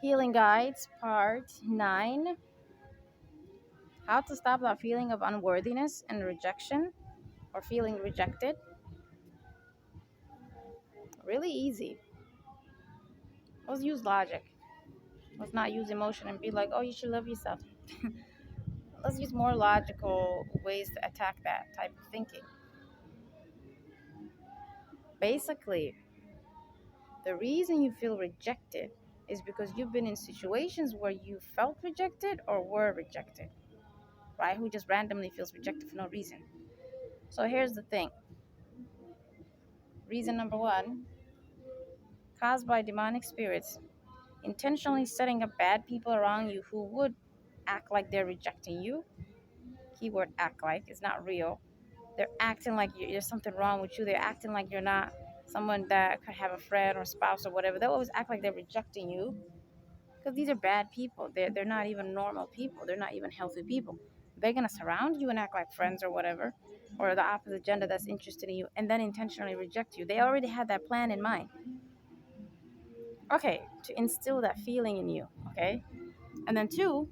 Healing Guides, Part 9. How to stop that feeling of unworthiness and rejection or feeling rejected. Really easy. Let's use logic. Let's not use emotion and be like, oh, you should love yourself. Let's use more logical ways to attack that type of thinking. Basically, the reason you feel rejected is because you've been in situations where you felt rejected or were rejected, right? Who just randomly feels rejected for no reason. So here's the thing. Reason number one, caused by demonic spirits intentionally setting up bad people around you who would act like they're rejecting you. Keyword act like, it's not real. They're acting like there's something wrong with you. They're acting like you're not someone that could have a friend or spouse or whatever. They'll always act like they're rejecting you because these are bad people. They're not even normal people. They're not even healthy people. They're going to surround you and act like friends or whatever, or the opposite gender that's interested in you, and then intentionally reject you. They already had that plan in mind. Okay, to instill that feeling in you, okay? And then two,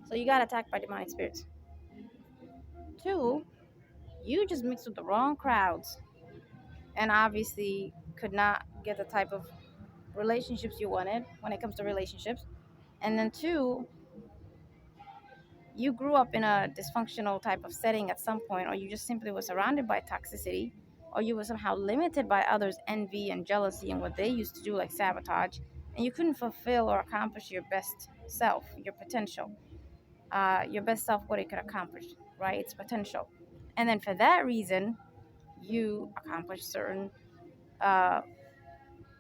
so you got attacked by demonic spirits. Two, you just mixed with the wrong crowds and obviously could not get the type of relationships you wanted when it comes to relationships. And then two, you grew up in a dysfunctional type of setting at some point, or you just simply were surrounded by toxicity, or you were somehow limited by others' envy and jealousy and what they used to do, like sabotage, and you couldn't fulfill or accomplish your best self, your potential, your best self, what it could accomplish, right? Its potential. And then for that reason, you accomplished certain, uh,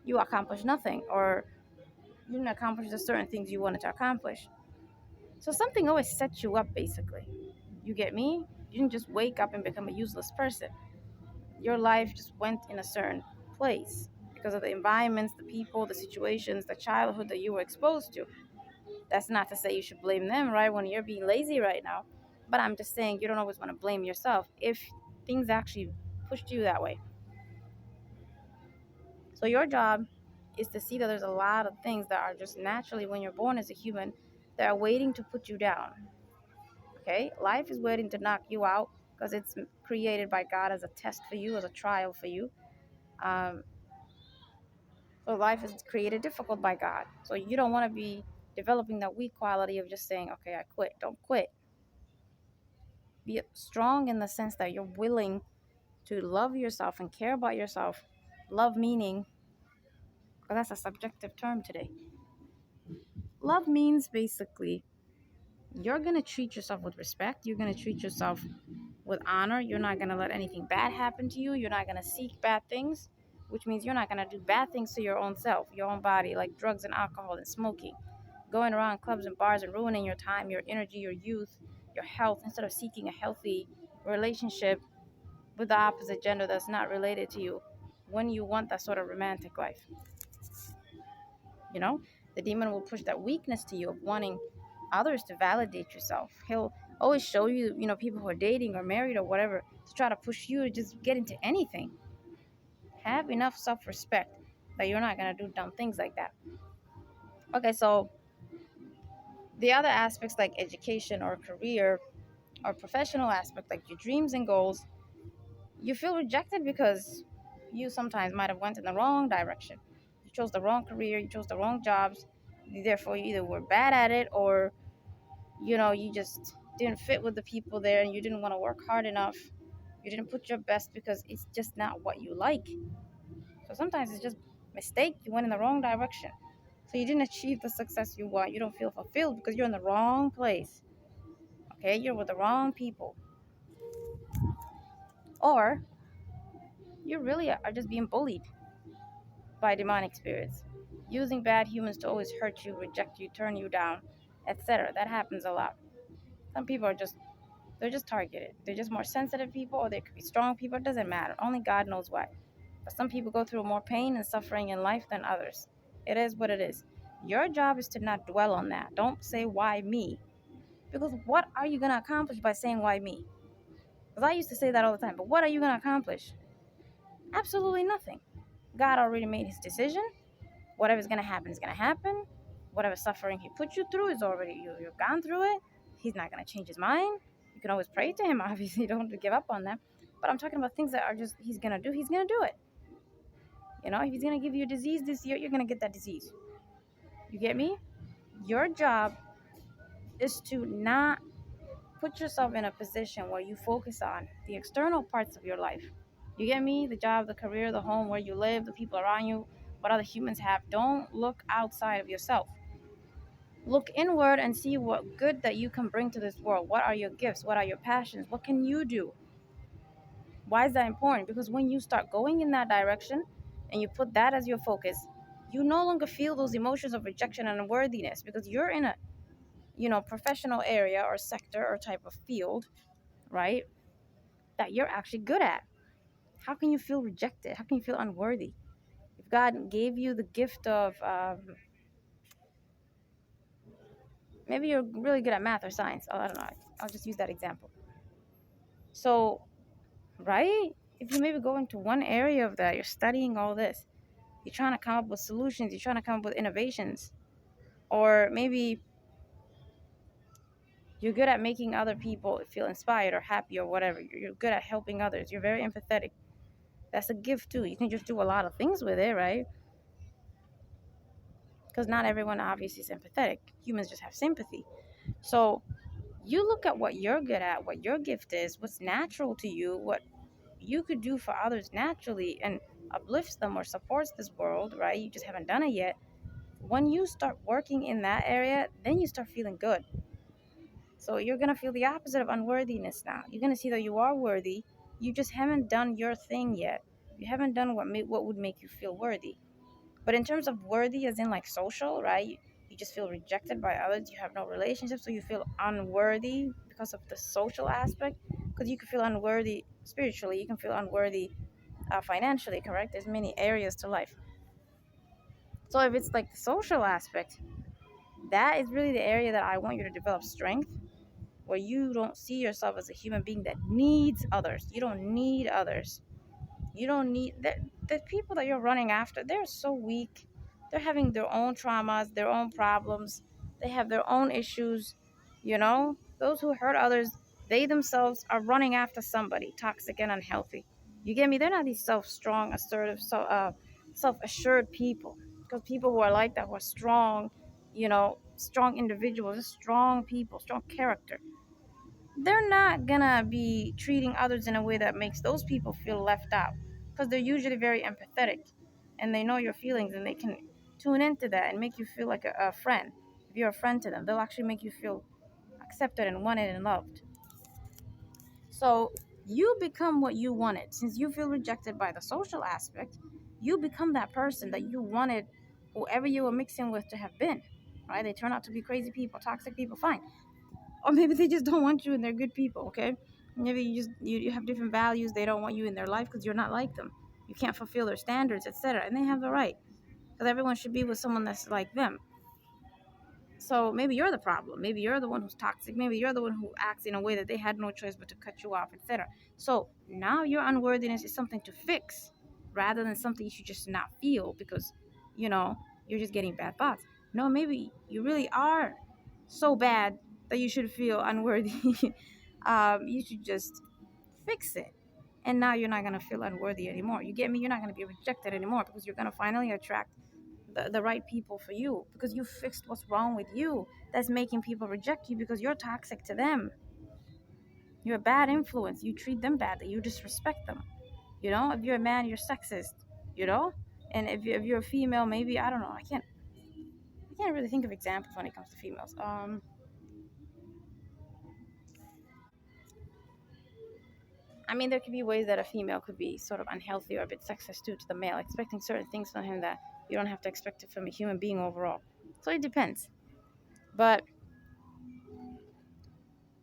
you accomplished nothing, or you didn't accomplish the certain things you wanted to accomplish. So something always sets you up, basically. You get me? You didn't just wake up and become a useless person. Your life just went in a certain place because of the environments, the people, the situations, the childhood that you were exposed to. That's not to say you should blame them, right, when you're being lazy right now. But I'm just saying you don't always want to blame yourself if things actually pushed you that way. So your job is to see that there's a lot of things that are just naturally, when you're born as a human, that are waiting to put you down. Okay? Life is waiting to knock you out because it's created by God as a test for you, as a trial for you. Um, so life is created difficult by God. So you don't want to be developing that weak quality of just saying, okay, I quit. Don't quit. Be strong in the sense that you're willing to love yourself and care about yourself. Love meaning, because that's a subjective term today. Love means basically you're going to treat yourself with respect. You're going to treat yourself with honor. You're not going to let anything bad happen to you. You're not going to seek bad things, which means you're not going to do bad things to your own self, your own body, like drugs and alcohol and smoking, going around clubs and bars and ruining your time, your energy, your youth, your health, instead of seeking a healthy relationship with the opposite gender that's not related to you when you want that sort of romantic life. You know, the demon will push that weakness to you of wanting others to validate yourself. He'll always show you, people who are dating or married or whatever, to try to push you to just get into anything. Have enough self-respect that you're not going to do dumb things like that. Okay, so the other aspects like education or career or professional aspect, like your dreams and goals, you feel rejected because you sometimes might have went in the wrong direction. You chose the wrong career, you chose the wrong jobs. Therefore, you either were bad at it, or you just didn't fit with the people there, and you didn't want to work hard enough. You didn't put your best because it's just not what you like. So sometimes it's just mistake. You went in the wrong direction. So you didn't achieve the success you want. You don't feel fulfilled because you're in the wrong place. Okay, you're with the wrong people. Or you really are just being bullied by demonic spirits, using bad humans to always hurt you, reject you, turn you down, etc. That happens a lot. Some people they're just targeted. They're just more sensitive people, or they could be strong people. It doesn't matter. Only God knows why. But some people go through more pain and suffering in life than others. It is what it is. Your job is to not dwell on that. Don't say, why me? Because what are you going to accomplish by saying, why me? Because I used to say that all the time. But what are you going to accomplish? Absolutely nothing. God already made his decision. Whatever's going to happen is going to happen. whatever suffering he put you through is already you've gone through it. He's not gonna change his mind. You can always pray to him. Obviously, don't give up on that. But I'm talking about things that are just he's gonna do. He's gonna do it. If he's gonna give you a disease this year, you're gonna get that disease. You get me? Your job is to not put yourself in a position where you focus on the external parts of your life. You get me? The job, the career, the home, where you live, the people around you, what other humans have. Don't look outside of yourself. Look inward and see what good that you can bring to this world. What are your gifts? What are your passions? What can you do? Why is that important? Because when you start going in that direction and you put that as your focus, you no longer feel those emotions of rejection and unworthiness because you're in a professional area or sector or type of field, right? That you're actually good at. How can you feel rejected? How can you feel unworthy? If God gave you the gift of maybe you're really good at math or science. Oh, I don't know. I'll just use that example. So, right? If you maybe go into one area of that, you're studying all this. You're trying to come up with solutions. You're trying to come up with innovations. Or maybe you're good at making other people feel inspired or happy or whatever. You're good at helping others. You're very empathetic. That's a gift too. You can just do a lot of things with it, right? Because not everyone obviously is empathetic. Humans just have sympathy. So you look at what you're good at, what your gift is, what's natural to you, what you could do for others naturally and uplifts them or supports this world, right? You just haven't done it yet. When you start working in that area, then you start feeling good. So you're going to feel the opposite of unworthiness now. You're going to see that you are worthy. You just haven't done your thing yet. You haven't done what would make you feel worthy. But in terms of worthy, as in like social, right? You just feel rejected by others. You have no relationship, so you feel unworthy because of the social aspect. Because you can feel unworthy spiritually, you can feel unworthy financially, correct? There's many areas to life. So if it's like the social aspect, that is really the area that I want you to develop strength, where you don't see yourself as a human being that needs others. You don't need others. You don't need that. The people that you're running after, they're so weak. They're having their own traumas, their own problems. They have their own issues. Those who hurt others, they themselves are running after somebody toxic and unhealthy. You get me? They're not these self-strong, assertive, self-assured people. Because people who are like that, who are strong, strong individuals, strong people, strong character, they're not gonna be treating others in a way that makes those people feel left out, because they're usually very empathetic and they know your feelings and they can tune into that and make you feel like a friend. If you're a friend to them, they'll actually make you feel accepted and wanted and loved. So you become what you wanted. Since you feel rejected by the social aspect, you become that person that you wanted whoever you were mixing with to have been, right? They turn out to be crazy people, toxic people, fine. Or maybe they just don't want you and they're good people, okay? Maybe you have different values. They don't want you in their life because you're not like them. You can't fulfill their standards, etc. And they have the right, because everyone should be with someone that's like them. So maybe you're the problem. Maybe you're the one who's toxic. Maybe you're the one who acts in a way that they had no choice but to cut you off, etc. So now your unworthiness is something to fix rather than something you should just not feel because, you're just getting bad thoughts. No, maybe you really are so bad that you should feel unworthy. You should just fix it. And now you're not going to feel unworthy anymore. You get me? You're not going to be rejected anymore because you're going to finally attract the right people for you, because you fixed what's wrong with you that's making people reject you because you're toxic to them. You're a bad influence. You treat them badly. You disrespect them. If you're a man, you're sexist. You know, and if you're a female, maybe I don't know. I can't really think of examples when it comes to females. I mean, there could be ways that a female could be sort of unhealthy or a bit sexist too to the male, expecting certain things from him that you don't have to expect it from a human being overall. So it depends. But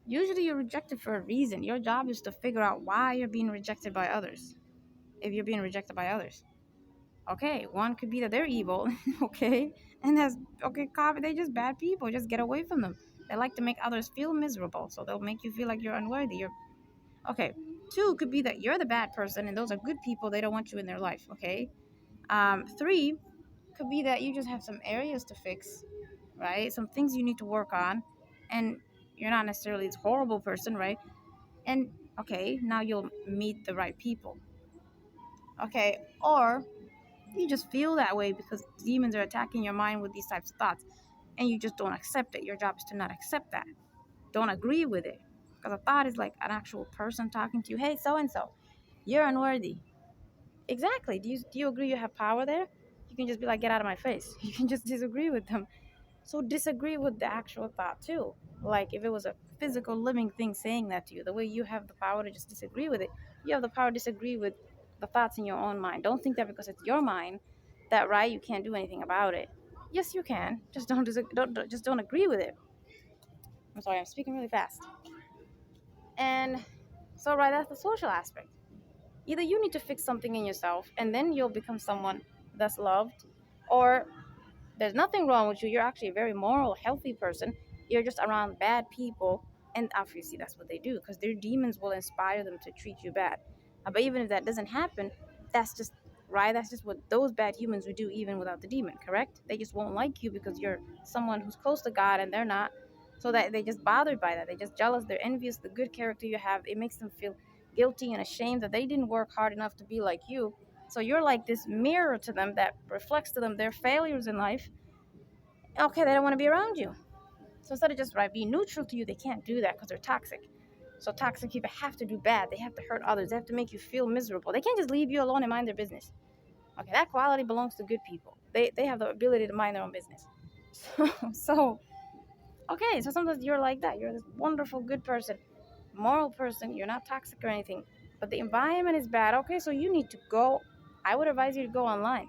usually you're rejected for a reason. Your job is to figure out why you're being rejected by others. If you're being rejected by others. Okay, one could be that they're evil, okay? And that's okay, copy, they're just bad people. Just get away from them. They like to make others feel miserable, so they'll make you feel like you're unworthy. You're okay. Two could be that you're the bad person and those are good people, they don't want you in their life, okay? Three could be that you just have some areas to fix right? Some things you need to work on, and you're not necessarily this horrible person, right? And okay, now you'll meet the right people, okay? Or you just feel that way because demons are attacking your mind with these types of thoughts, and you just don't accept it. Your job is to not accept that. Don't agree with it. Because a thought is like an actual person talking to you. Hey, so and so, you're unworthy. Exactly. Do you agree you have power there? You can just be like, get out of my face. You can just disagree with them. So disagree with the actual thought too. Like if it was a physical living thing saying that to you, the way you have the power to just disagree with it, you have the power to disagree with the thoughts in your own mind. Don't think that because it's your mind, that right, you can't do anything about it. Yes, you can. Just don't agree with it. I'm sorry, I'm speaking really fast. And so right, that's the social aspect. Either you need to fix something in yourself and then you'll become someone that's loved, or there's nothing wrong with you. You're actually a very moral, healthy person. You're just around bad people, and obviously that's what they do because their demons will inspire them to treat you bad. But even if that doesn't happen, that's just right. That's just what those bad humans would do, even without the demon. Correct? They just won't like you because you're someone who's close to God, and they're not. So that they just bothered by that. They just jealous. They're envious. The good character you have, it makes them feel guilty and ashamed that they didn't work hard enough to be like you. So you're like this mirror to them that reflects to them their failures in life. Okay, they don't want to be around you. So instead of just right being neutral to you, they can't do that because they're toxic. So toxic people have to do bad. They have to hurt others. They have to make you feel miserable. They can't just leave you alone and mind their business. Okay, that quality belongs to good people. They have the ability to mind their own business. So okay, so sometimes you're like that. You're this wonderful, good person, moral person. You're not toxic or anything, but the environment is bad. Okay, so you need to go. I would advise you to go online.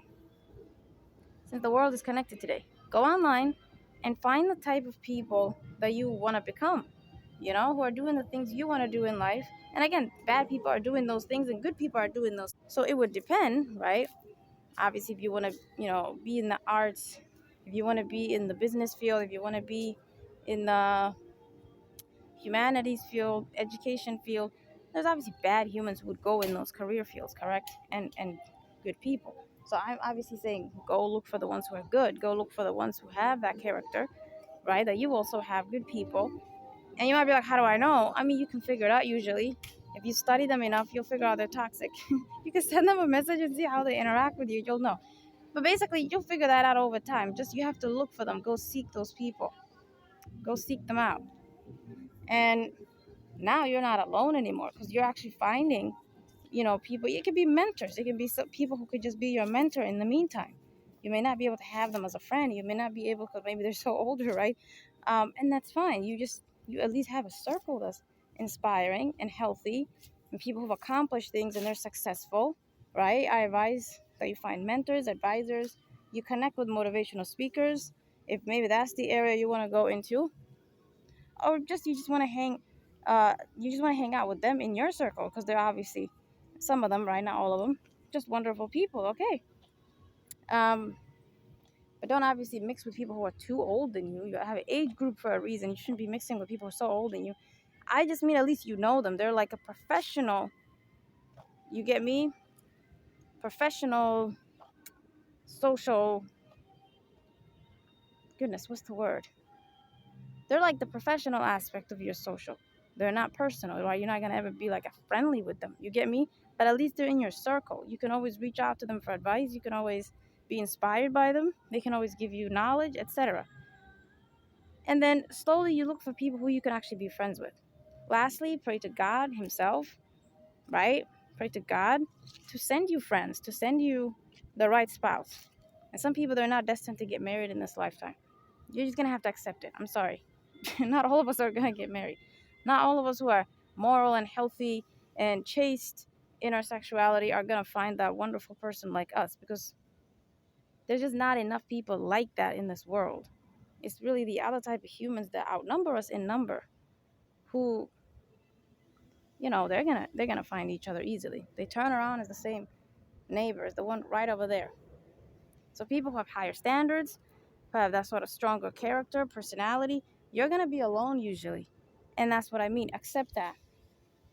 Since the world is connected today, go online and find the type of people that you want to become, who are doing the things you want to do in life. And again, bad people are doing those things and good people are doing those. So it would depend, right? Obviously, if you want to, be in the arts, if you want to be in the business field, if you want to be in the humanities field, education field, there's obviously bad humans who would go in those career fields, correct? And good people. So I'm obviously saying go look for the ones who are good. Go look for the ones who have that character, right? That you also have good people. And you might be like, how do I know? I mean, you can figure it out usually. If you study them enough, you'll figure out they're toxic. You can send them a message and see how they interact with you. You'll know. But basically, you'll figure that out over time. Just you have to look for them. Go seek those people. Go seek them out. And now you're not alone anymore because you're actually finding, people. It could be mentors. It could be some people who could just be your mentor in the meantime. You may not be able to have them as a friend. You may not be able because maybe they're so older, right? And that's fine. You at least have a circle that's inspiring and healthy, and people who've accomplished things and they're successful, right? I advise that you find mentors, advisors. You connect with motivational speakers if maybe that's the area you want to go into, or just you just want to hang out with them in your circle because they're obviously some of them, right? Not all of them, just wonderful people. Okay, um, but don't obviously mix with people who are too old than you. You have an age group for a reason. You shouldn't be mixing with people who are so old than you. I just mean at least you know them. They're like a professional. You get me? Professional, social. Goodness, what's the word? They're like the professional aspect of your social. They're not personal, right? You're not gonna ever be like a friendly with them. You get me? But at least they're in your circle. You can always reach out to them for advice. You can always be inspired by them. They can always give you knowledge, etc. And then slowly you look for people who you can actually be friends with. Lastly, pray to God Himself, right? Pray to God to send you friends, to send you the right spouse. And some people, they're not destined to get married in this lifetime. You're just gonna have to accept it. I'm sorry. Not all of us are gonna get married. Not all of us who are moral and healthy and chaste in our sexuality are gonna find that wonderful person like us, because there's just not enough people like that in this world. It's really the other type of humans that outnumber us in number, who, they're gonna find each other easily. They turn around as the same neighbors, the one right over there. So people who have higher standards, who have that sort of stronger character, personality, you're gonna be alone usually. And that's what I mean. Accept that.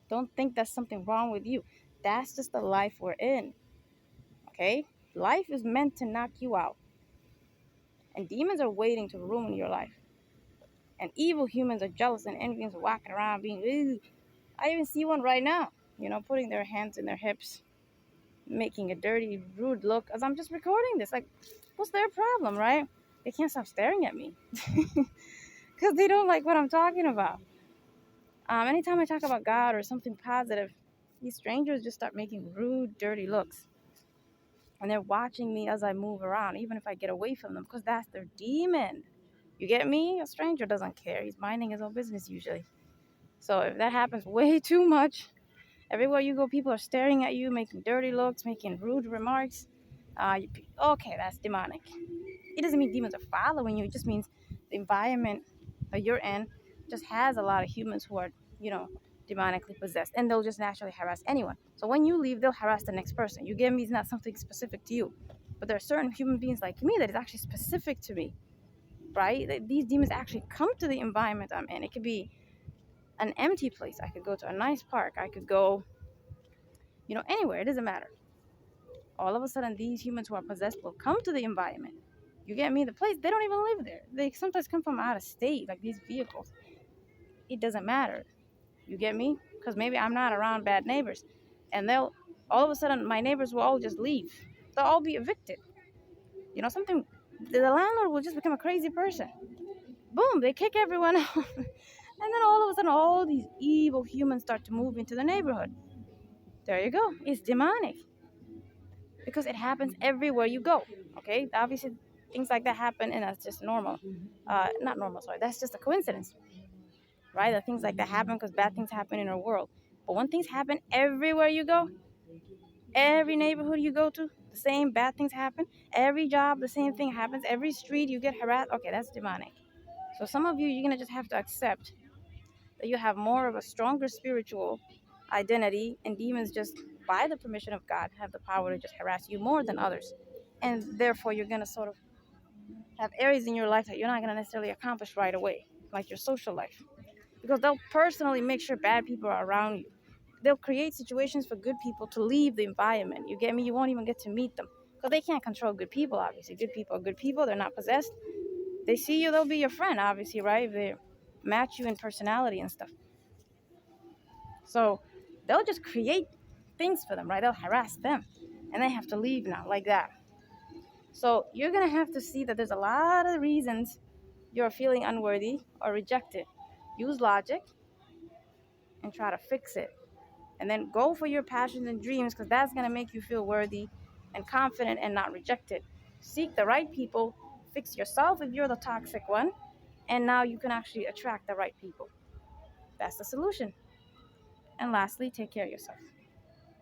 Don't think there's something wrong with you. That's just the life we're in. Okay? Life is meant to knock you out. And demons are waiting to ruin your life. And evil humans are jealous and envious, walking around being, ooh. I even see one right now, putting their hands in their hips, making a dirty, rude look as I'm just recording this. Like, what's their problem, right? They can't stop staring at me because they don't like what I'm talking about. Anytime I talk about God or something positive, these strangers just start making rude, dirty looks. And they're watching me as I move around, even if I get away from them, because that's their demon. You get me? A stranger doesn't care. He's minding his own business usually. So if that happens way too much, everywhere you go, people are staring at you, making dirty looks, making rude remarks. Okay, that's demonic. It doesn't mean demons are following you. It just means the environment that you're in just has a lot of humans who are, demonically possessed. And they'll just naturally harass anyone. So when you leave, they'll harass the next person. You get me? It's not something specific to you. But there are certain human beings like me that is actually specific to me, right? These demons actually come to the environment I'm in. It could be an empty place. I could go to a nice park. I could go, anywhere. It doesn't matter. All of a sudden, these humans who are possessed will come to the environment. You get me? The place, they don't even live there. They sometimes come from out of state, like these vehicles. It doesn't matter. You get me? Because maybe I'm not around bad neighbors. And all of a sudden, my neighbors will all just leave. They'll all be evicted. Something, the landlord will just become a crazy person. Boom, they kick everyone out. And then all of a sudden, all these evil humans start to move into the neighborhood. There you go. It's demonic. Because it happens everywhere you go. Okay? Obviously, things like that happen, and that's just normal. Not normal, sorry. That's just a coincidence. Right? That things like that happen because bad things happen in our world. But when things happen everywhere you go, every neighborhood you go to, the same bad things happen. Every job, the same thing happens. Every street, you get harassed. Okay, that's demonic. So some of you, you're going to just have to accept that you have more of a stronger spiritual identity, and demons just, by the permission of God, have the power to just harass you more than others. And therefore, you're going to sort of have areas in your life that you're not going to necessarily accomplish right away, like your social life. Because they'll personally make sure bad people are around you. They'll create situations for good people to leave the environment. You get me? You won't even get to meet them. Because they can't control good people, obviously. Good people are good people. They're not possessed. They see you, they'll be your friend, obviously, right? They match you in personality and stuff. So they'll just create things for them, right? They'll harass them. And they have to leave now, like that. So you're going to have to see that there's a lot of reasons you're feeling unworthy or rejected. Use logic and try to fix it. And then go for your passions and dreams, because that's going to make you feel worthy and confident and not rejected. Seek the right people. Fix yourself if you're the toxic one. And now you can actually attract the right people. That's the solution. And lastly, take care of yourself.